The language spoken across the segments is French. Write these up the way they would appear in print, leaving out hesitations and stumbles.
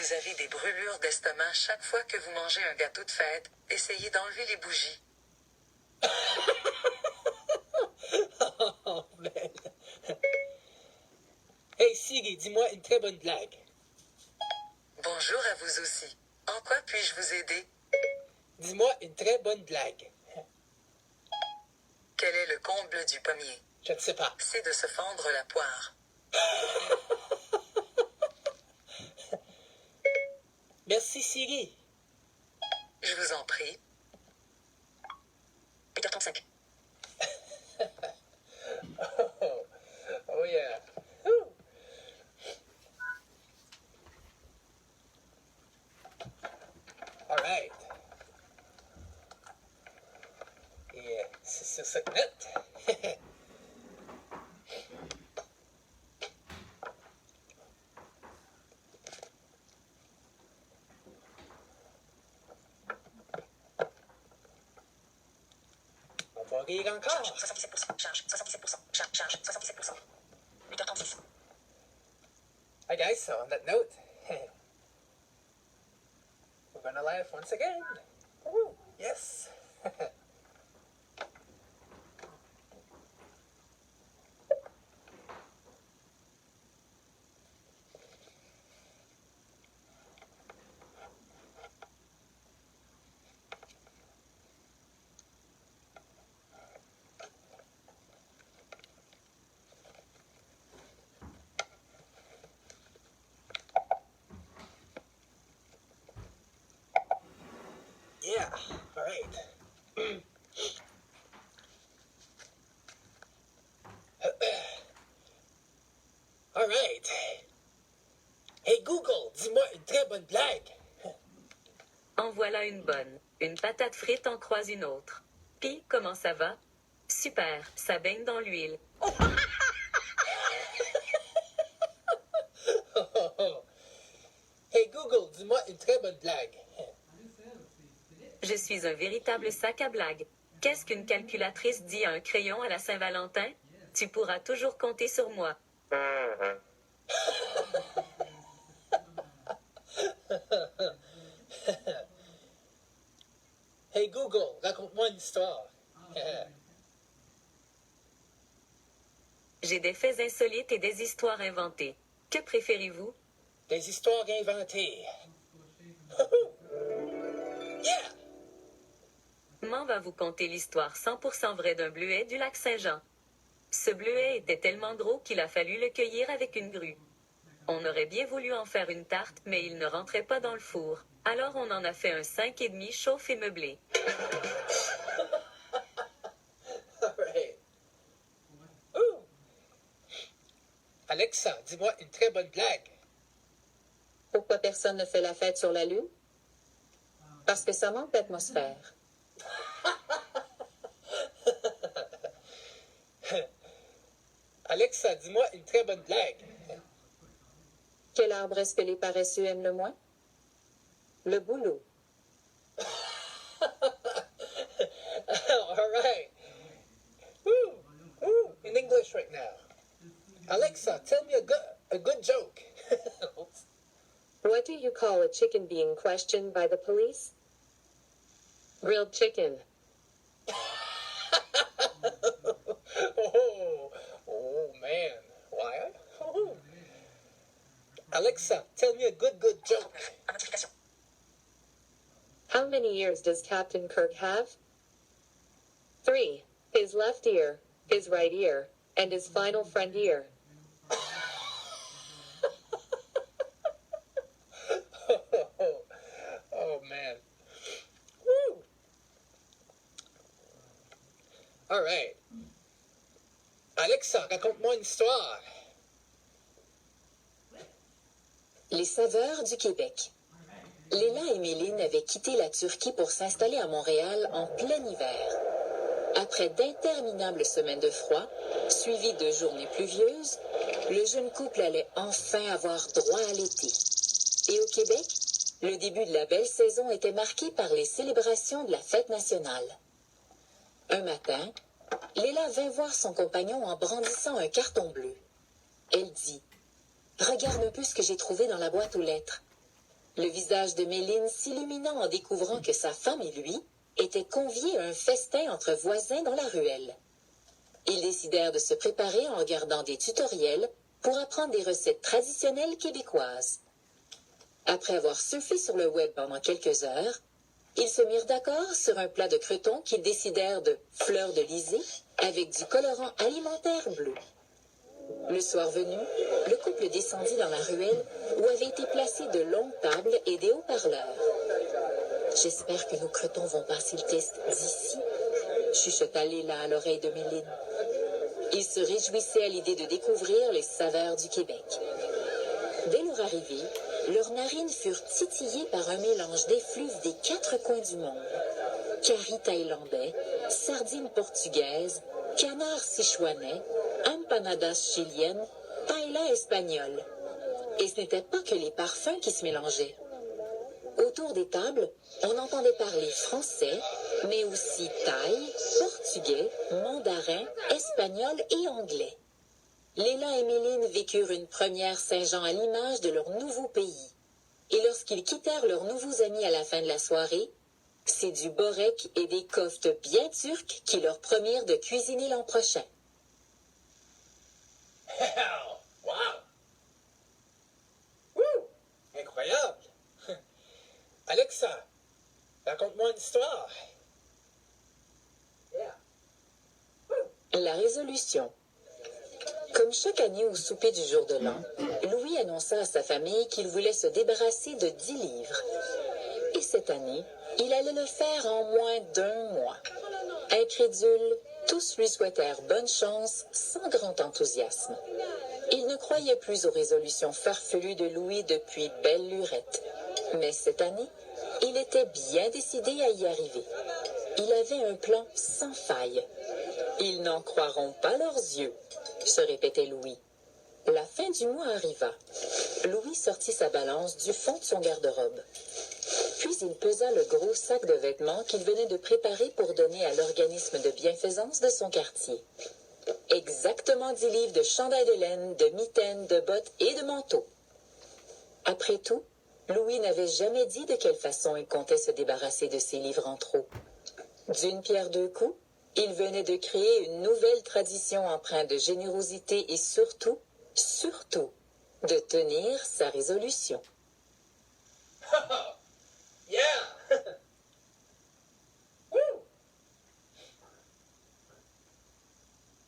vous avez des brûlures d'estomac chaque fois que vous mangez un gâteau de fête, essayez d'enlever les bougies. Oh, man. Hey Siri, dis-moi une très bonne blague. Bonjour à vous aussi. En quoi puis-je vous aider? Dis-moi une très bonne blague. Quel est le comble du pommier? Je ne sais pas. C'est de se fendre la poire. Merci Siri. Je vous en prie. 8h35. Oh yeah. Woo. All right. Et c'est sur cette note. On va rire encore. 77%. Charge. 77%. Charge. 77%. 8h36. Hi guys, so on that note, we're gonna laugh once again. Woo, yes. Yeah, all right. All right. Hey Google, dis-moi une très bonne blague. En voilà une bonne. Une patate frite en croise une autre. Pis, comment ça va? Super, ça baigne dans l'huile. Hey Google, dis-moi une très bonne blague. Je suis un véritable sac à blagues. Qu'est-ce qu'une calculatrice dit à un crayon à la Saint-Valentin? Tu pourras toujours compter sur moi. Hey Google, raconte-moi une histoire. J'ai des faits insolites et des histoires inventées. Que préférez-vous? Des histoires inventées. Yeah! Maman va vous conter l'histoire 100% vraie d'un bleuet du lac Saint-Jean. Ce bleuet était tellement gros qu'il a fallu le cueillir avec une grue. On aurait bien voulu en faire une tarte, mais il ne rentrait pas dans le four. Alors on en a fait un 5,5 chauffe et meublé. All right. Ooh. Alexa, dis-moi une très bonne blague. Pourquoi personne ne fait la fête sur la Lune? Parce que ça manque d'atmosphère. Alexa, dis-moi une très bonne blague. Quel arbre est-ce que les paresseux aiment le moins? Le boulot. All right. Woo, woo, in English right now. Alexa, tell me a good joke. What do you call a chicken being questioned by the police? Grilled chicken. Oh man. Why? Oh. Alexa, tell me a good joke. Notification. How many ears does Captain Kirk have? 3. His left ear, his right ear, and his final friend ear. Oh man. Woo. All right. Alexa, raconte-moi une histoire. Les saveurs du Québec. Léla et Méline avaient quitté la Turquie pour s'installer à Montréal en plein hiver. Après d'interminables semaines de froid, suivies de journées pluvieuses, le jeune couple allait enfin avoir droit à l'été. Et au Québec, le début de la belle saison était marqué par les célébrations de la fête nationale. Un matin, Léla vint voir son compagnon en brandissant un carton bleu. Elle dit « Regarde un peu ce que j'ai trouvé dans la boîte aux lettres. » le visage de Méline s'illuminant en découvrant que sa femme et lui étaient conviés à un festin entre voisins dans la ruelle. Ils décidèrent de se préparer en regardant des tutoriels pour apprendre des recettes traditionnelles québécoises. Après avoir surfé sur le web pendant quelques heures, ils se mirent d'accord sur un plat de cretons qu'ils décidèrent de fleurs de lysée avec du colorant alimentaire bleu. Le soir venu, le couple descendit dans la ruelle où avaient été placées de longues tables et des haut-parleurs. « J'espère que nos cretons vont passer le test d'ici », chuchota Léla à l'oreille de Méline. Ils se réjouissaient à l'idée de découvrir les saveurs du Québec. Dès leur arrivée, leurs narines furent titillées par un mélange d'effluves des quatre coins du monde. Curry thaïlandais, sardines portugaises, canards sichuanais, empanadas chiliennes, paella espagnole. Et ce n'était pas que les parfums qui se mélangeaient. Autour des tables, on entendait parler français, mais aussi thaï, portugais, mandarin, espagnol et anglais. Léla et Méline vécurent une première Saint-Jean à l'image de leur nouveau pays. Et lorsqu'ils quittèrent leurs nouveaux amis à la fin de la soirée, c'est du borek et des koftes bien turcs qui leur promirent de cuisiner l'an prochain. Wow! Wouh! Incroyable! Alexa, raconte-moi une histoire. Yeah. La résolution. Comme chaque année au souper du jour de l'an, Louis annonça à sa famille qu'il voulait se débarrasser de 10 livres. Et cette année, il allait le faire en moins d'1 mois. Incrédules, tous lui souhaitèrent bonne chance sans grand enthousiasme. Il ne croyait plus aux résolutions farfelues de Louis depuis belle lurette. Mais cette année, il était bien décidé à y arriver. Il avait un plan sans faille. Ils n'en croiront pas leurs yeux, se répétait Louis. La fin du mois arriva. Louis sortit sa balance du fond de son garde-robe. Puis il pesa le gros sac de vêtements qu'il venait de préparer pour donner à l'organisme de bienfaisance de son quartier. Exactement 10 livres de chandails de laine, de mitaines, de bottes et de manteaux. Après tout, Louis n'avait jamais dit de quelle façon il comptait se débarrasser de ses livres en trop. D'une pierre deux coups, il venait de créer une nouvelle tradition empreinte de générosité et surtout, de tenir sa résolution. Yeah! Woo!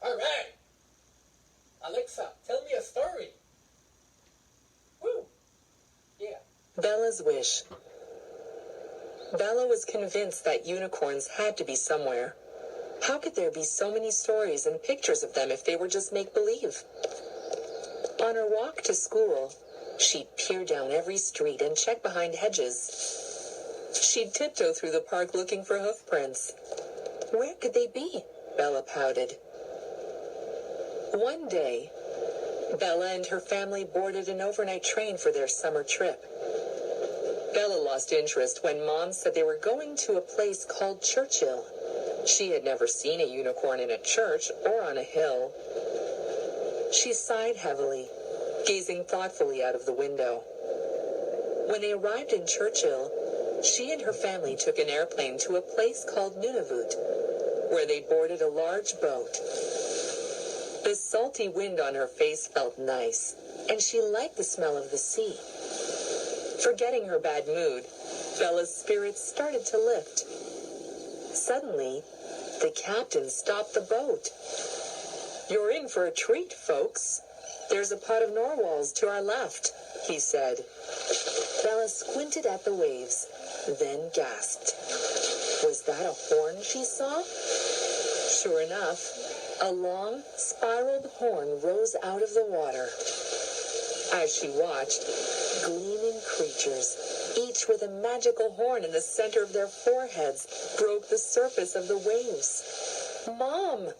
All right. Alexa, tell me a story. Woo! Yeah. Bella's wish. Bella was convinced that unicorns had to be somewhere. How could there be so many stories and pictures of them if they were just make-believe? On her walk to school, she'd peer down every street and check behind hedges. She'd tiptoe through the park looking for hoof prints. Where could they be? Bella pouted. One day, Bella and her family boarded an overnight train for their summer trip. Bella lost interest when Mom said they were going to a place called Churchill. She had never seen a unicorn in a church or on a hill. She sighed heavily, gazing thoughtfully out of the window. When they arrived in Churchill, she and her family took an airplane to a place called Nunavut, where they boarded a large boat. The salty wind on her face felt nice, and she liked the smell of the sea. Forgetting her bad mood, Bella's spirits started to lift. Suddenly, the captain stopped the boat. "You're in for a treat, folks. There's a pot of narwhals to our left," he said. Bella squinted at the waves, then gasped. Was that a horn she saw? Sure enough, a long, spiraled horn rose out of the water. As she watched, gleaming creatures, each with a magical horn in the center of their foreheads, broke the surface of the waves. "Mom!"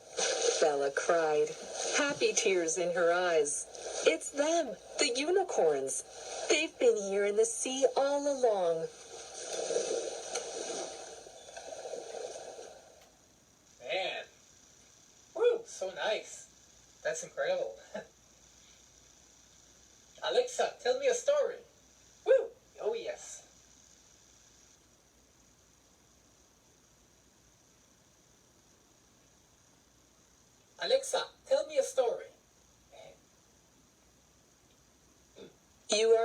Bella cried, happy tears in her eyes. "It's them, the unicorns. They've been here in the sea all along." Man. Woo, so nice. That's incredible. Alexa, tell me a story. Woo! Oh, yes.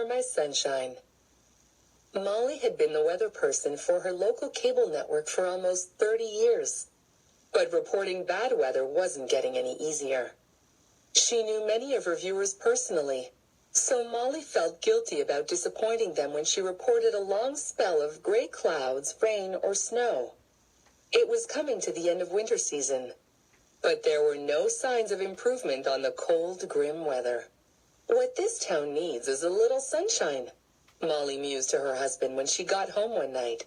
my sunshine. Molly had been the weather person for her local cable network for almost 30 years. But reporting bad weather wasn't getting any easier. She knew many of her viewers personally, so Molly felt guilty about disappointing them when she reported a long spell of gray clouds, rain, or snow. It was coming to the end of winter season, but there were no signs of improvement on the cold, grim weather. What this town needs is a little sunshine, Molly mused to her husband when she got home one night.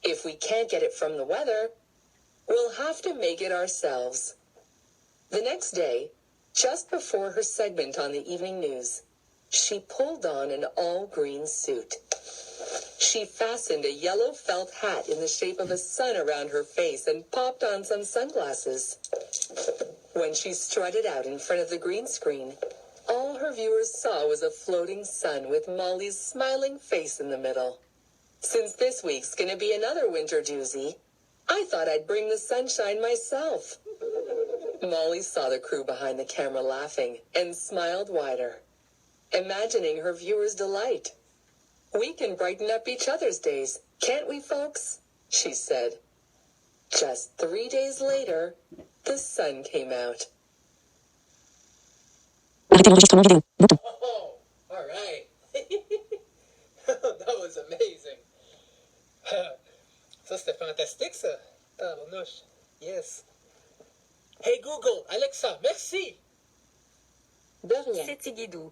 If we can't get it from the weather, we'll have to make it ourselves. The next day, just before her segment on the evening news, she pulled on an all-green suit. She fastened a yellow felt hat in the shape of a sun around her face and popped on some sunglasses. When she strutted out in front of the green screen, all her viewers saw was a floating sun with Molly's smiling face in the middle. Since this week's gonna be another winter doozy, I thought I'd bring the sunshine myself. Molly saw the crew behind the camera laughing and smiled wider, imagining her viewers' delight. We can brighten up each other's days, can't we, folks? She said. Just 3 days later, the sun came out. Oh, all right. That was amazing. Ça, c'était fantastique, ça. Tabarnouche. Yes. Hey, Google, Alexa, merci. De rien. C'est Tigidou.